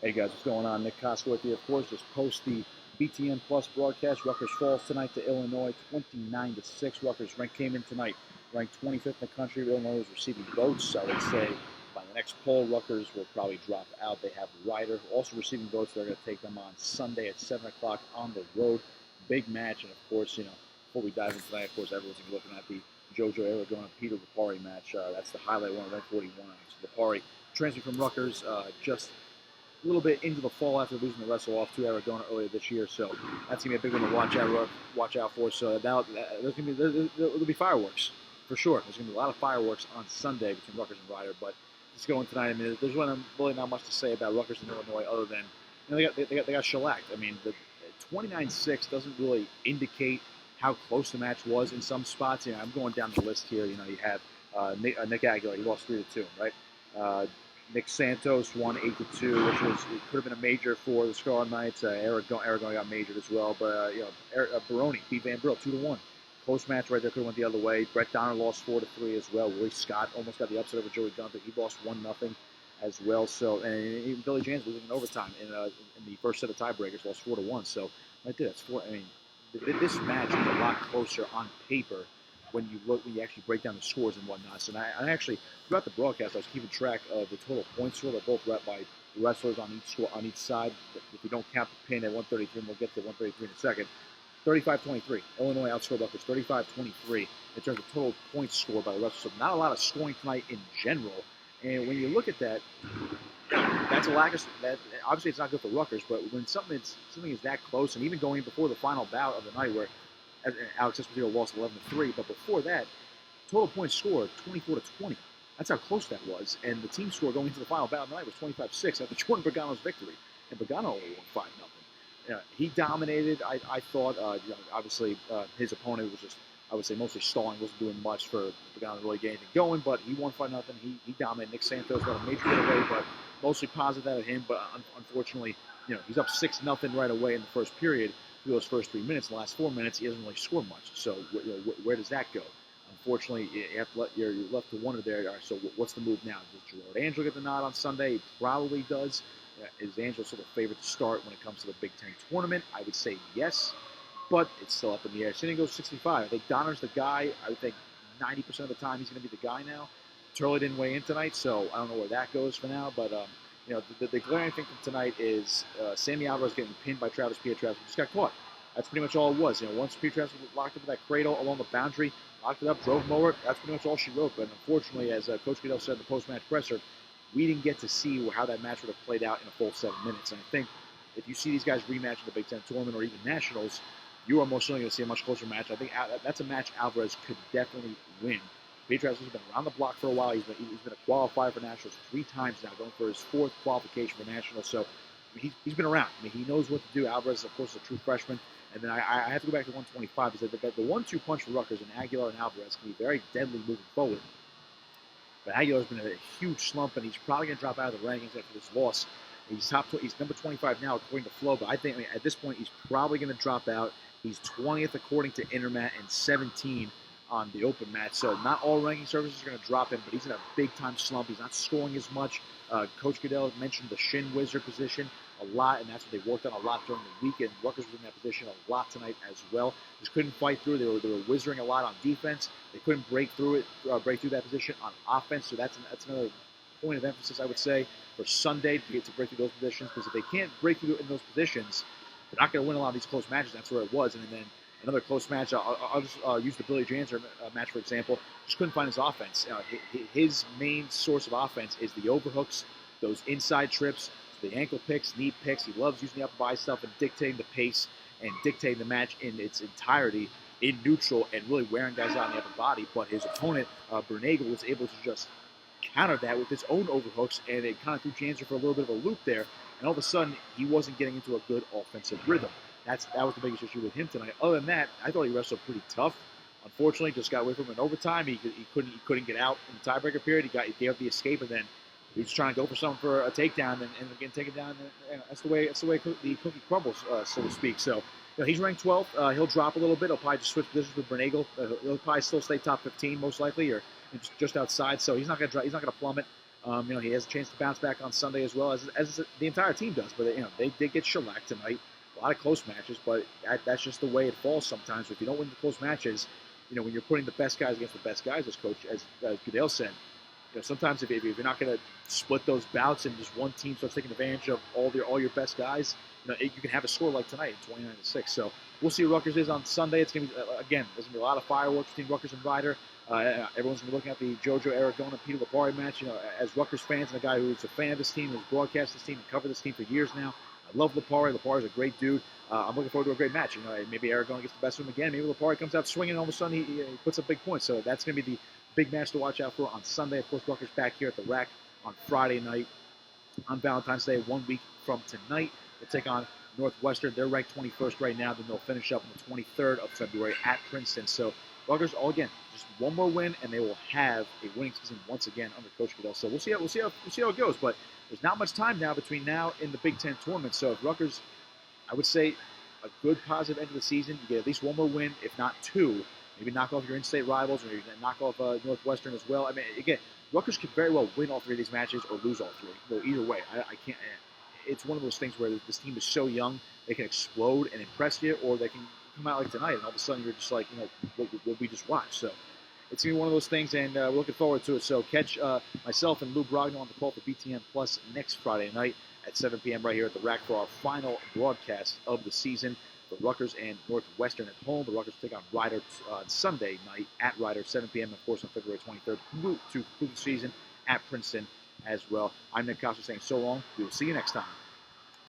Hey guys, what's going on? Nick Kosko with you, of course. Just post the BTN Plus broadcast. Rutgers falls tonight to Illinois, 29-6. Rutgers came in tonight, ranked 25th in the country. Illinois is receiving votes. I would say by the next poll, Rutgers will probably drop out. They have Ryder also receiving votes. They're going to take them on Sunday at 7 o'clock on the road. Big match, and of course, before we dive into tonight, of course, everyone's going to be looking at the JoJo Aragona-Peter Lipari match. That's the highlight one, ranked 41. So Lipari transferred from Rutgers just a little bit into the fall after losing the wrestle off to Aragona earlier this year, so that's gonna be a big one to watch out for. So now there'll be fireworks for sure. There's gonna be a lot of fireworks on Sunday between Rutgers and Ryder. But let's go in tonight. I mean, there's really not much to say about Rutgers and Illinois other than they got shellacked. I mean, the 29-6 doesn't really indicate how close the match was in some spots. I'm going down the list here. You have Nick Aguilar. He lost 3-2, right? Nick Santos won 8-2, which it could have been a major for the Scarlet Knights. Aragona got majored as well, but Baroni beat Van Brill 2-1. Close match right there, could have went the other way. Brett Donner lost 4-3 as well. Willie Scott almost got the upset over Joey Gunther. He lost 1-0 as well. So, and even Billy Jans losing in overtime in the first set of tiebreakers, lost 4-1. So right there, that's four. I mean, this match is a lot closer on paper when you actually break down the scores and whatnot. So I actually, throughout the broadcast, I was keeping track of the total points score. They're both read by wrestlers on each side. If we don't count the pin at 133, and we'll get to 133 in a second. 35-23. Illinois outscored Rutgers 35-23 in terms of total points scored by the wrestlers. So not a lot of scoring tonight in general. And when you look at that, that's a lack of that. Obviously, it's not good for Rutgers. But when something is that close, and even going before the final bout of the night, where Alex Esposito lost 11-3, but before that, total points scored 24-20. That's how close that was. And the team score going into the final battle of the night was 25-6 after Jordan Pagano's victory. And Pagano only won 5-0. He dominated. I thought, obviously, his opponent was just, I would say, mostly stalling, wasn't doing much for Pagano to really get anything going, but he won 5-0. He dominated. Nick Santos got a major getaway, but mostly positive out of him. But unfortunately, he's up 6-0 right away in the first period. Through those first 3 minutes, the last 4 minutes, he hasn't really scored much. So where does that go? Unfortunately, you're left to wonder there. So what's the move now? Does Gerard Angelo get the nod on Sunday? He probably does. Is Angelo sort of favored to start when it comes to the Big Ten tournament? I would say yes, but it's still up in the air. Sitting goes 65. I think Donner's the guy. I would think 90% of the time he's going to be the guy now. Turley didn't weigh in tonight, so I don't know where that goes for now. But the glaring thing from tonight is Sammy Alvarez getting pinned by Travis Pietraszewski, who just got caught. That's pretty much all it was. Once Pietraszewski locked into that cradle along the boundary, locked it up, drove him over, that's pretty much all she wrote. But unfortunately, as Coach Goodell said in the post-match presser, we didn't get to see how that match would have played out in a full 7 minutes. And I think if you see these guys rematch in the Big Ten tournament or even nationals, you are most certainly going to see a much closer match. I think that's a match Alvarez could definitely win. Pietraszewski's been around the block for a while. He's been a qualifier for nationals 3 times now, going for his 4th qualification for nationals. So he's been around. I mean, he knows what to do. Alvarez, of course, is a true freshman. And then I have to go back to 125 because the 1-2 punch for Rutgers and Aguilar and Alvarez can be very deadly moving forward. But Aguilar's been in a huge slump, and he's probably going to drop out of the rankings after this loss. He's number 25 now according to Flo, but I think at this point he's probably going to drop out. He's 20th according to Intermat and 17 on the open match. So not all ranking services are going to drop him, but he's in a big-time slump. He's not scoring as much. Coach Goodell mentioned the shin wizard position a lot, and that's what they worked on a lot during the weekend. Rutgers was in that position a lot tonight as well. Just couldn't fight through. They were wizarding a lot on defense. They couldn't break through that position on offense. So that's another point of emphasis, I would say, for Sunday to break through those positions. Because if they can't break through in those positions, they're not going to win a lot of these close matches. That's where it was. And then another close match. I'll just use the Billy Janser match for example. Just couldn't find his offense. His main source of offense is the overhooks, those inside trips, the ankle picks, knee picks. He loves using the upper body stuff and dictating the pace and dictating the match in its entirety in neutral and really wearing guys out in the upper body. But his opponent, Bernagel, was able to just counter that with his own overhooks, and it kind of threw Janser for a little bit of a loop there. And all of a sudden, he wasn't getting into a good offensive rhythm. That was the biggest issue with him tonight. Other than that, I thought he wrestled pretty tough. Unfortunately, just got away from him in overtime. He couldn't get out in the tiebreaker period. He gave up the escape, and then he was trying to go for something for a takedown, and again taken down. And that's the way the cookie crumbles, so to speak. So he's ranked 12th. He'll drop a little bit. He'll probably just switch positions with Bernagel. He'll probably still stay top 15 most likely, or just outside. So he's not going to plummet. He has a chance to bounce back on Sunday as well as the entire team does. But they did get shellacked tonight. A lot of close matches, but that's just the way it falls sometimes. If you don't win the close matches, when you're putting the best guys against the best guys, as Goodale said, sometimes if you're not going to split those bouts and just one team starts taking advantage of all your best guys, you can have a score like tonight, 29-6. So we'll see what Rutgers is on Sunday. It's going to be again. There's going to be a lot of fireworks between Rutgers and Rider. Everyone's going to be looking at the JoJo Aragona Peter Lipari match. As Rutgers fans and a guy who's a fan of this team, who's broadcast this team and covered this team for years now, I love Lipari. Lipari's a great dude. I'm looking forward to a great match. Maybe Aragona gets the best of him again. Maybe Lipari comes out swinging and all of a sudden he puts up big points. So that's going to be the big match to watch out for on Sunday. Of course, Rutgers back here at the Rack on Friday night on Valentine's Day, 1 week from tonight. They'll take on Northwestern. They're ranked 21st right now. Then they'll finish up on the 23rd of February at Princeton. So Rutgers, again, just one more win, and they will have a winning season once again under Coach Goodell. So we'll see how it goes. But there's not much time now between now and the Big Ten tournament. So if Rutgers, I would say, a good positive end of the season, you get at least one more win, if not two. Maybe knock off your in-state rivals, or maybe knock off Northwestern as well. I mean, again, Rutgers could very well win all three of these matches or lose all three. Either way, I can't. It's one of those things where this team is so young, they can explode and impress you, or they can come out like tonight, and all of a sudden you're just like, what we just watched. So it's going to be one of those things, and we're looking forward to it. So catch myself and Lou Brogno on the call for BTN Plus next Friday night at 7 p.m. right here at the Rack for our final broadcast of the season for Rutgers and Northwestern at home. The Rutgers take on Rider on Sunday night at Rider, 7 p.m. Of course, on February 23rd to conclude the season at Princeton as well. I'm Nick Kosko saying so long. We will see you next time.